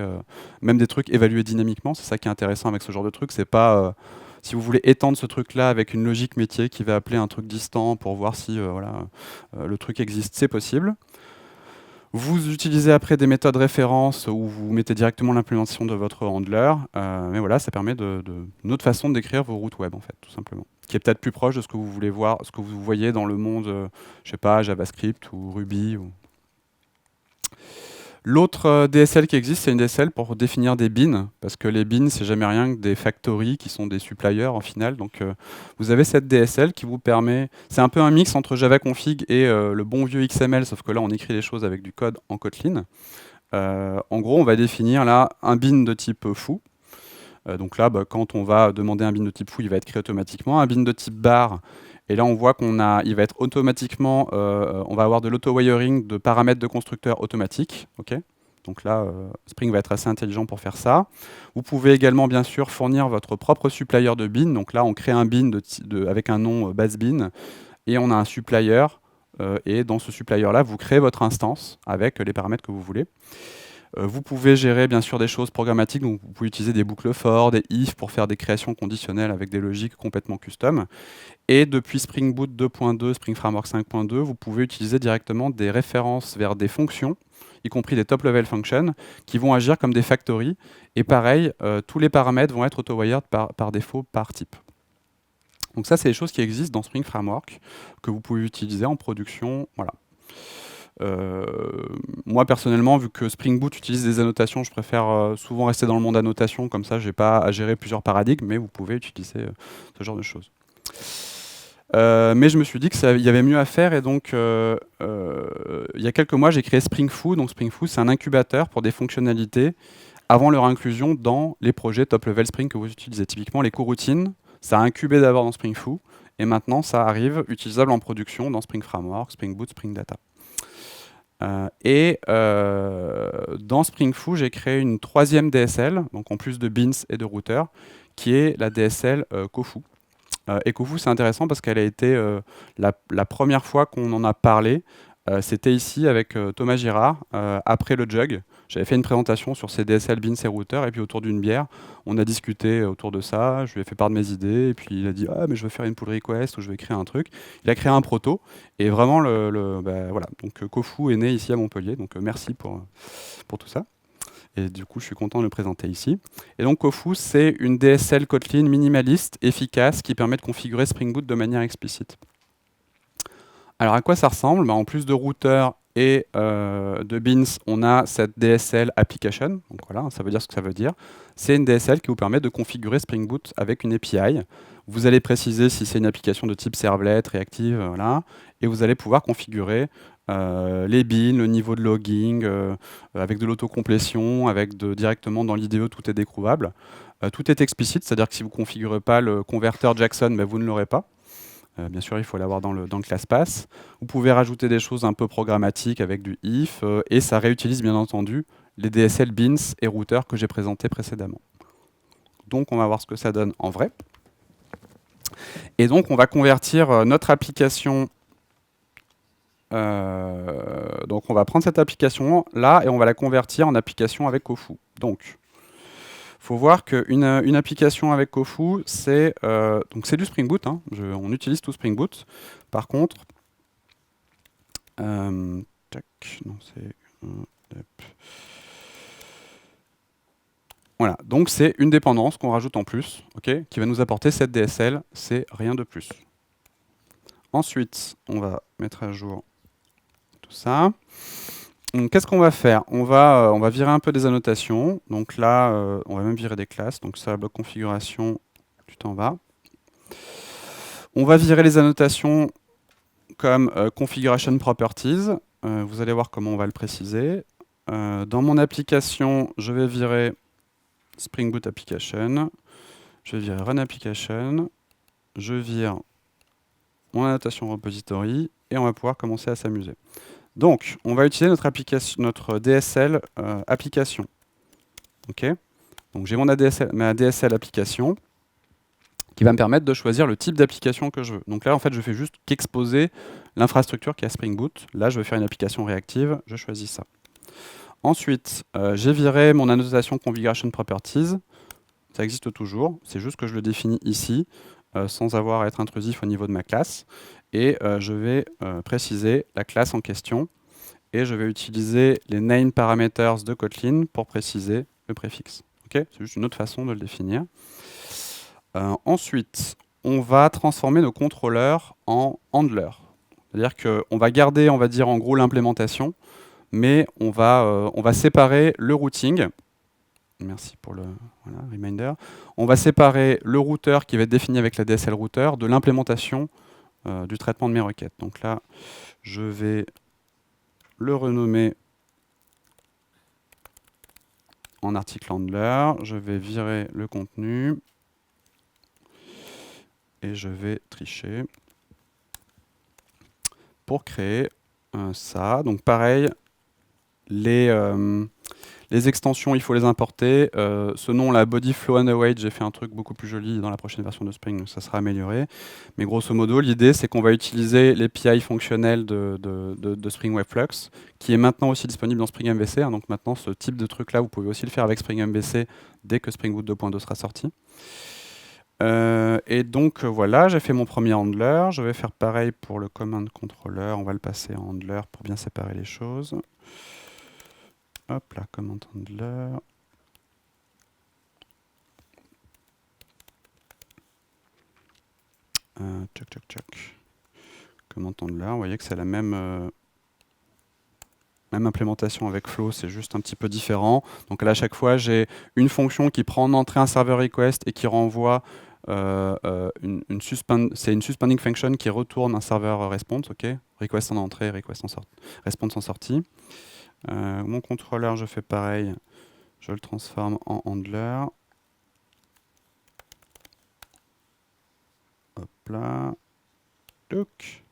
même des trucs évalués dynamiquement. C'est ça qui est intéressant avec ce genre de truc. C'est pas si vous voulez étendre ce truc-là avec une logique métier qui va appeler un truc distant pour voir si le truc existe, c'est possible. Vous utilisez après des méthodes références où vous mettez directement l'implémentation de votre handler. Mais voilà, ça permet une autre façon de décrire vos routes web, en fait, tout simplement. Qui est peut-être plus proche de ce que vous voulez voir, ce que vous voyez dans le monde, je sais pas, JavaScript ou Ruby. L'autre DSL qui existe, c'est une DSL pour définir des bins, parce que les bins, c'est jamais rien que des factories qui sont des suppliers en final. Donc, vous avez cette DSL qui vous permet... C'est un peu un mix entre Java Config et le bon vieux XML, sauf que là, on écrit les choses avec du code en Kotlin. En gros, on va définir là un bin de type foo. Donc là, quand on va demander un bin de type foo, il va être créé automatiquement. Un bin de type bar, et là, on voit il va être automatiquement, on va avoir de l'auto-wiring de paramètres de constructeur automatiques. Okay, donc là, Spring va être assez intelligent pour faire ça. Vous pouvez également, bien sûr, fournir votre propre supplier de bin. Donc là, on crée un bin avec un nom base bin, et on a un supplier. Et dans ce supplier-là, vous créez votre instance avec les paramètres que vous voulez. Vous pouvez gérer bien sûr des choses programmatiques, donc vous pouvez utiliser des boucles for, des if pour faire des créations conditionnelles avec des logiques complètement custom. Et depuis Spring Boot 2.2, Spring Framework 5.2, vous pouvez utiliser directement des références vers des fonctions, y compris des top-level functions, qui vont agir comme des factories. Et pareil, tous les paramètres vont être auto-wired par défaut par type. Donc ça, c'est des choses qui existent dans Spring Framework, que vous pouvez utiliser en production. Voilà. Moi personnellement, vu que Spring Boot utilise des annotations, je préfère souvent rester dans le monde annotation, comme ça j'ai pas à gérer plusieurs paradigmes, mais vous pouvez utiliser ce genre de choses. Mais je me suis dit qu'il y avait mieux à faire, et donc il y a quelques mois j'ai créé SpringFoo. Donc SpringFoo, c'est un incubateur pour des fonctionnalités avant leur inclusion dans les projets top level Spring que vous utilisez. Typiquement les coroutines, ça a incubé d'abord dans SpringFoo, et maintenant ça arrive utilisable en production dans Spring Framework, Spring Boot, Spring Data. Dans SpringFoo, j'ai créé une troisième DSL, donc en plus de bins et de routers, qui est la DSL Kofu. Et Kofu, c'est intéressant parce qu'elle a été la première fois qu'on en a parlé, c'était ici avec Thomas Girard, après le Jug. J'avais fait une présentation sur ces DSL, beans et routeurs, et puis autour d'une bière, on a discuté autour de ça, je lui ai fait part de mes idées, et puis il a dit « Ah, mais je veux faire une pull request, ou je vais créer un truc ». Il a créé un proto, et vraiment, voilà. Donc Kofu est né ici à Montpellier, donc merci pour tout ça. Et du coup, je suis content de le présenter ici. Et donc, Kofu, c'est une DSL Kotlin minimaliste, efficace, qui permet de configurer Spring Boot de manière explicite. Alors, à quoi ça ressemble? En plus de routeur et de beans, on a cette DSL application. Donc voilà, ça veut dire ce que ça veut dire. C'est une DSL qui vous permet de configurer Spring Boot avec une API. Vous allez préciser si c'est une application de type servlet, réactive, voilà, et vous allez pouvoir configurer les beans, le niveau de logging, avec de l'autocomplétion, directement dans l'IDE, tout est découvrable. Tout est explicite, c'est-à-dire que si vous ne configurez pas le converteur Jackson, ben, vous ne l'aurez pas. Bien sûr, il faut l'avoir dans le ClassPass. Vous pouvez rajouter des choses un peu programmatiques avec du if, et ça réutilise bien entendu les DSL beans et routeurs que j'ai présentés précédemment. Donc, on va voir ce que ça donne en vrai. Et donc, on va convertir notre application. Donc, on va prendre cette application là et on va la convertir en application avec Kofu. Donc, il faut voir qu'une application avec Kofu, c'est du Spring Boot. Hein. On utilise tout Spring Boot. Par contre, voilà, donc c'est une dépendance qu'on rajoute en plus, okay, qui va nous apporter cette DSL, c'est rien de plus. Ensuite, on va mettre à jour tout ça. Qu'est-ce qu'on va faire? On va virer un peu des annotations. Donc là, on va même virer des classes. Donc ça, bloc configuration, tu t'en vas. On va virer les annotations comme configuration properties. Vous allez voir comment on va le préciser. Dans mon application, je vais virer Spring Boot Application. Je vais virer Run Application. Je vire mon annotation repository et on va pouvoir commencer à s'amuser. Donc, on va utiliser notre DSL application. Ok. Donc, j'ai ma DSL application qui va me permettre de choisir le type d'application que je veux. Donc là, en fait, je fais juste qu'exposer l'infrastructure qui est à Spring Boot. Là, je veux faire une application réactive, je choisis ça. Ensuite, j'ai viré mon annotation configuration properties. Ça existe toujours, c'est juste que je le définis ici, sans avoir à être intrusif au niveau de ma classe. Et je vais préciser la classe en question. Et je vais utiliser les name parameters de Kotlin pour préciser le préfixe. Okay, c'est juste une autre façon de le définir. Ensuite, on va transformer nos contrôleurs en handlers. C'est-à-dire qu'on va garder, on va dire en gros l'implémentation, mais on va séparer le routing. Merci pour le reminder. On va séparer le routeur qui va être défini avec la DSL routeur de l'implémentation du traitement de mes requêtes. Donc là, je vais le renommer en article handler. Je vais virer le contenu et je vais tricher pour créer ça. Donc pareil, les extensions, il faut les importer. Ce nom, la body flow and await, j'ai fait un truc beaucoup plus joli dans la prochaine version de Spring, donc ça sera amélioré. Mais grosso modo, l'idée, c'est qu'on va utiliser l'API fonctionnelle de Spring Web Flux, qui est maintenant aussi disponible dans Spring MVC. Hein, donc maintenant, ce type de truc-là, vous pouvez aussi le faire avec Spring MVC dès que Spring Boot 2.2 sera sorti. Et donc voilà, j'ai fait mon premier handler. Je vais faire pareil pour le command controller. On va le passer en handler pour bien séparer les choses. Hop là, command handler. Tchoc. Command handler, vous voyez que c'est la même implémentation avec Flow, c'est juste un petit peu différent. Donc là, à chaque fois, j'ai une fonction qui prend en entrée un server request et qui renvoie c'est une suspending function qui retourne un serveur response, ok, request en entrée, response en sortie. Mon contrôleur, je fais pareil, je le transforme en handler. Hop là. Toc.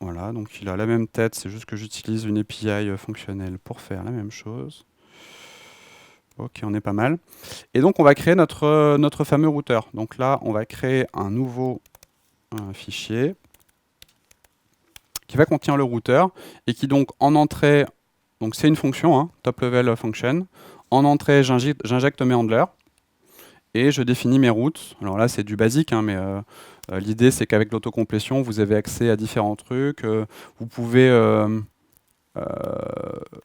Voilà, donc il a la même tête, c'est juste que j'utilise une API fonctionnelle pour faire la même chose. Ok, on est pas mal. Et donc on va créer notre fameux routeur. Donc là, on va créer un nouveau fichier. qui va contenir le routeur, et qui donc en entrée, donc c'est une fonction, hein, top level function, en entrée j'injecte mes handlers, et je définis mes routes. Alors là c'est du basique, hein, mais l'idée c'est qu'avec l'autocomplétion vous avez accès à différents trucs, vous pouvez...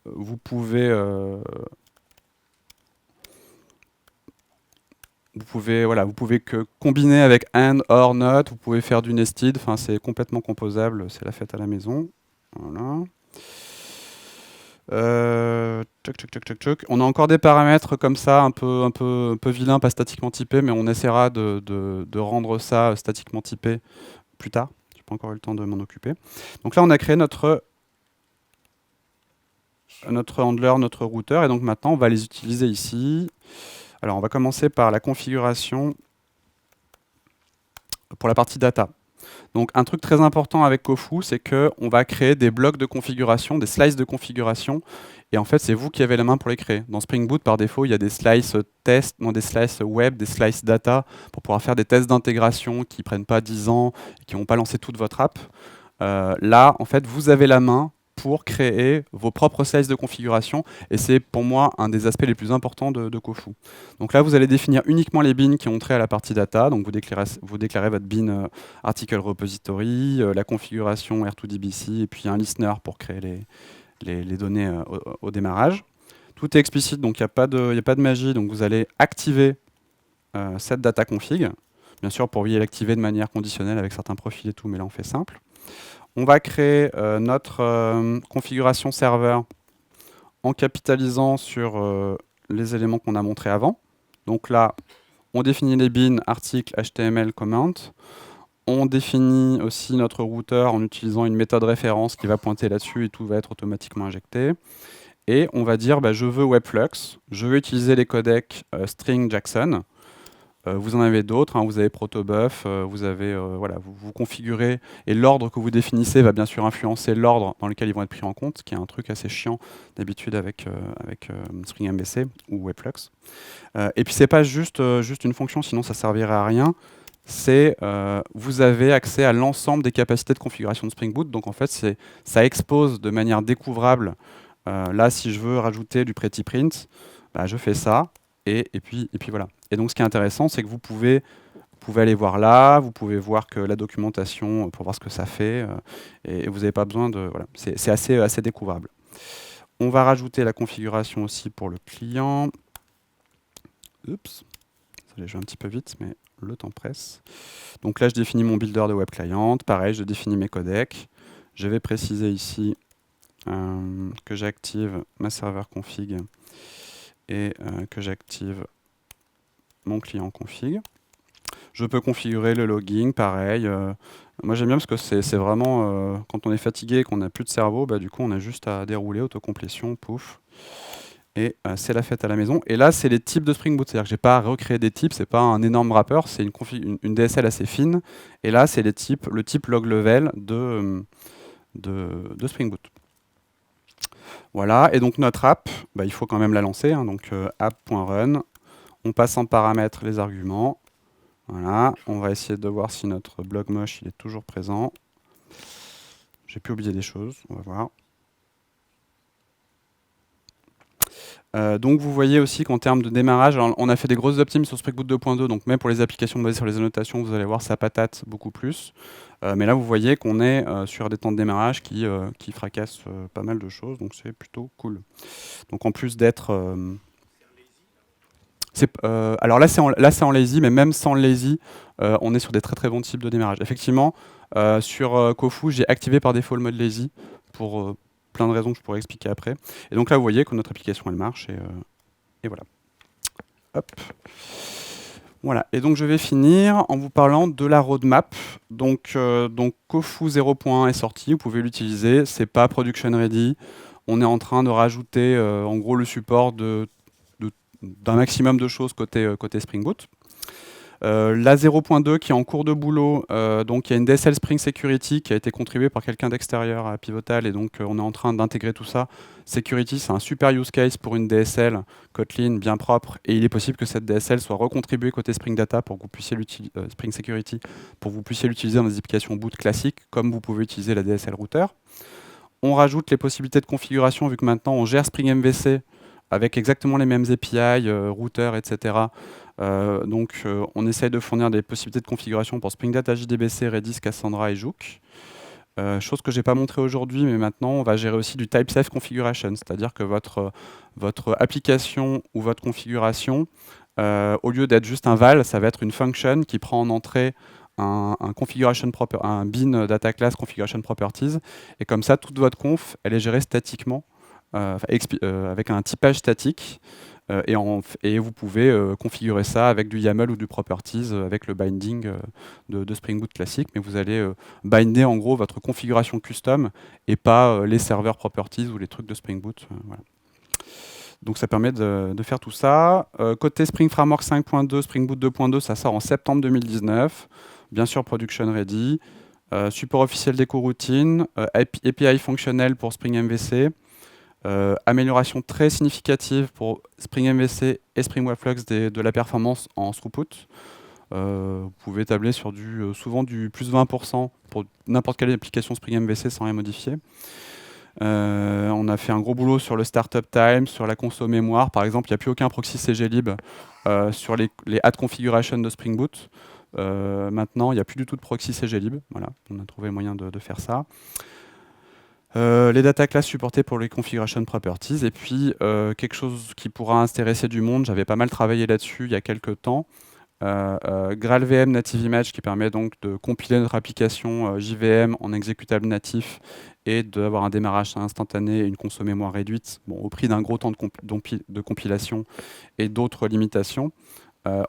vous pouvez voilà, vous pouvez que combiner avec and, or, not, vous pouvez faire du nested, enfin c'est complètement composable, c'est la fête à la maison. Voilà. On a encore des paramètres comme ça, un peu vilains, pas statiquement typés, mais on essaiera de rendre ça statiquement typé plus tard. J'ai pas encore eu le temps de m'en occuper. Donc là, on a créé notre handler, notre routeur, et donc maintenant, on va les utiliser ici. Alors, on va commencer par la configuration pour la partie data. Donc, un truc très important avec Kofu, c'est qu'on va créer des blocs de configuration, des slices de configuration, et en fait, c'est vous qui avez la main pour les créer. Dans Spring Boot, par défaut, il y a des slices test, non, des slices web, des slices data, pour pouvoir faire des tests d'intégration qui ne prennent pas 10 ans, et qui ne vont pas lancer toute votre app. Là, en fait, vous avez la main pour créer vos propres slices de configuration, et c'est pour moi un des aspects les plus importants de Kofu. Donc là, vous allez définir uniquement les bins qui ont trait à la partie data, donc vous déclarez votre bin article repository, la configuration R2DBC, et puis un listener pour créer les données au démarrage. Tout est explicite, donc il n'y a pas de magie, donc vous allez activer cette data config. Bien sûr, vous pourriez l'activer de manière conditionnelle avec certains profils et tout, mais là on fait simple. On va créer notre configuration serveur en capitalisant sur les éléments qu'on a montrés avant. Donc là, on définit les bins, articles, HTML, comment. On définit aussi notre routeur en utilisant une méthode référence qui va pointer là-dessus et tout va être automatiquement injecté. Et on va dire, je veux Webflux, je veux utiliser les codecs string Jackson. Vous en avez d'autres, hein, vous avez protobuf, vous avez, voilà, vous configurez, et l'ordre que vous définissez va bien sûr influencer l'ordre dans lequel ils vont être pris en compte, ce qui est un truc assez chiant d'habitude avec Spring MVC ou Webflux. Et puis c'est pas juste une fonction, sinon ça servirait à rien. C'est vous avez accès à l'ensemble des capacités de configuration de Spring Boot, donc en fait ça expose de manière découvrable. Là, si je veux rajouter du pretty print, je fais ça, et puis voilà. Et donc ce qui est intéressant, c'est que vous pouvez aller voir là, vous pouvez voir que la documentation pour voir ce que ça fait, et vous n'avez pas besoin de... Voilà, c'est assez découvrable. On va rajouter la configuration aussi pour le client. Oups, je vais un petit peu vite, mais le temps presse. Donc là, je définis mon builder de web client. Pareil, je définis mes codecs. Je vais préciser ici que j'active ma serveur config et que j'active mon client config. Je peux configurer le logging, pareil. Moi j'aime bien parce que c'est vraiment, quand on est fatigué et qu'on n'a plus de cerveau, du coup on a juste à dérouler, autocomplétion, pouf. Et c'est la fête à la maison. Et là c'est les types de Spring Boot, c'est-à-dire que j'ai pas à recréer des types, c'est pas un énorme wrapper, c'est une DSL assez fine. Et là c'est le type log level de Spring Boot. Voilà, et donc notre app, il faut quand même la lancer, hein, donc app.run. On passe en paramètres les arguments. Voilà, on va essayer de voir si notre blog moche il est toujours présent. J'ai pu oublier des choses, on va voir. Donc vous voyez aussi qu'en termes de démarrage, alors, on a fait des grosses optimes sur Spring Boot 2.2, donc même pour les applications basées sur les annotations, vous allez voir ça patate beaucoup plus. Mais là vous voyez qu'on est sur des temps de démarrage qui fracassent pas mal de choses, donc c'est plutôt cool. Donc en plus d'être... alors là c'est en lazy, mais même sans lazy, on est sur des très très bons types de démarrage. Effectivement, sur Kofu, j'ai activé par défaut le mode lazy pour plein de raisons que je pourrais expliquer après. Et donc là, vous voyez que notre application elle marche et voilà. Hop. Voilà. Et donc je vais finir en vous parlant de la roadmap. Donc Kofu 0.1 est sorti, vous pouvez l'utiliser. C'est pas production ready. On est en train de rajouter en gros le support d'un maximum de choses côté Spring Boot. La 0.2 qui est en cours de boulot, donc il y a une DSL Spring Security qui a été contribuée par quelqu'un d'extérieur à Pivotal, et donc on est en train d'intégrer tout ça. Security, c'est un super use case pour une DSL Kotlin bien propre, et il est possible que cette DSL soit recontribuée côté Spring Data pour que vous puissiez Spring Security, pour que vous puissiez l'utiliser dans des applications boot classiques, comme vous pouvez utiliser la DSL router. On rajoute les possibilités de configuration, vu que maintenant on gère Spring MVC avec exactement les mêmes API, router, etc. On essaye de fournir des possibilités de configuration pour Spring Data, JDBC, Redis, Cassandra et Jook. Chose que je n'ai pas montré aujourd'hui, mais maintenant on va gérer aussi du type-safe configuration, c'est-à-dire que votre application ou votre configuration, au lieu d'être juste un val, ça va être une function qui prend en entrée un bin data class configuration properties, et comme ça toute votre conf elle est gérée statiquement, avec un typage statique, et vous pouvez configurer ça avec du YAML ou du properties, avec le binding de Spring Boot classique, mais vous allez binder en gros votre configuration custom et pas les serveurs properties ou les trucs de Spring Boot. Voilà. Donc ça permet de faire tout ça. Côté Spring Framework 5.2, Spring Boot 2.2, ça sort en septembre 2019. Bien sûr, production ready. Support officiel des coroutines, API fonctionnel pour Spring MVC. Amélioration très significative pour Spring MVC et Spring Webflux de la performance en throughput. Vous pouvez tabler sur souvent du plus 20% pour n'importe quelle application Spring MVC sans rien modifier. On a fait un gros boulot sur le startup time, sur la conso mémoire. Par exemple, il n'y a plus aucun proxy CGlib sur les add configuration de Spring Boot. Maintenant, il n'y a plus du tout de proxy CGlib. Voilà, on a trouvé le moyen de faire ça. Les data classes supportées pour les configuration properties, et puis quelque chose qui pourra intéresser du monde, j'avais pas mal travaillé là-dessus il y a quelques temps, GraalVM Native Image qui permet donc de compiler notre application JVM en exécutable natif et d'avoir un démarrage instantané et une conso mémoire réduite, bon, au prix d'un gros temps de compilation et d'autres limitations.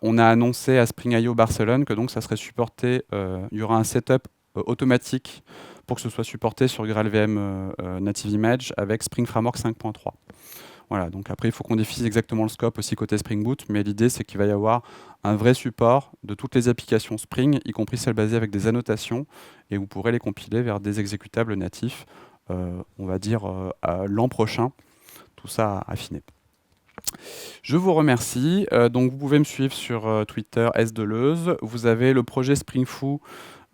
On a annoncé à Spring.io Barcelone que donc ça serait supporté, il y aura un setup automatique pour que ce soit supporté sur GraalVM Native Image avec Spring Framework 5.3. Voilà, donc après il faut qu'on définisse exactement le scope aussi côté Spring Boot, mais l'idée c'est qu'il va y avoir un vrai support de toutes les applications Spring, y compris celles basées avec des annotations, et vous pourrez les compiler vers des exécutables natifs, on va dire l'an prochain, tout ça affiné. Je vous remercie. Donc vous pouvez me suivre sur Twitter, sdeleuze. Vous avez le projet SpringFoo.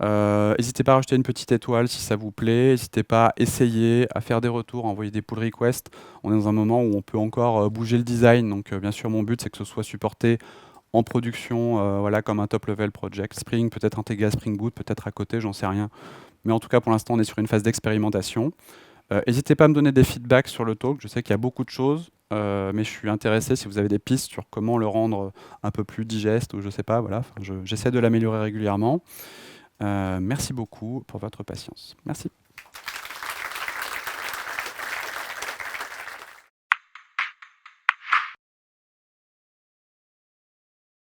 N'hésitez pas à rajouter une petite étoile si ça vous plaît. N'hésitez pas à essayer, à faire des retours, à envoyer des pull requests. On est dans un moment où on peut encore bouger le design. Donc bien sûr, mon but, c'est que ce soit supporté en production, voilà, comme un top-level project. Spring, peut-être intégré à Spring Boot, peut-être à côté, j'en sais rien. Mais en tout cas, pour l'instant, on est sur une phase d'expérimentation. N'hésitez pas à me donner des feedbacks sur le talk. Je sais qu'il y a beaucoup de choses, mais je suis intéressé si vous avez des pistes sur comment le rendre un peu plus digeste, ou je sais pas, voilà. Enfin, j'essaie de l'améliorer régulièrement. Merci beaucoup pour votre patience. Merci.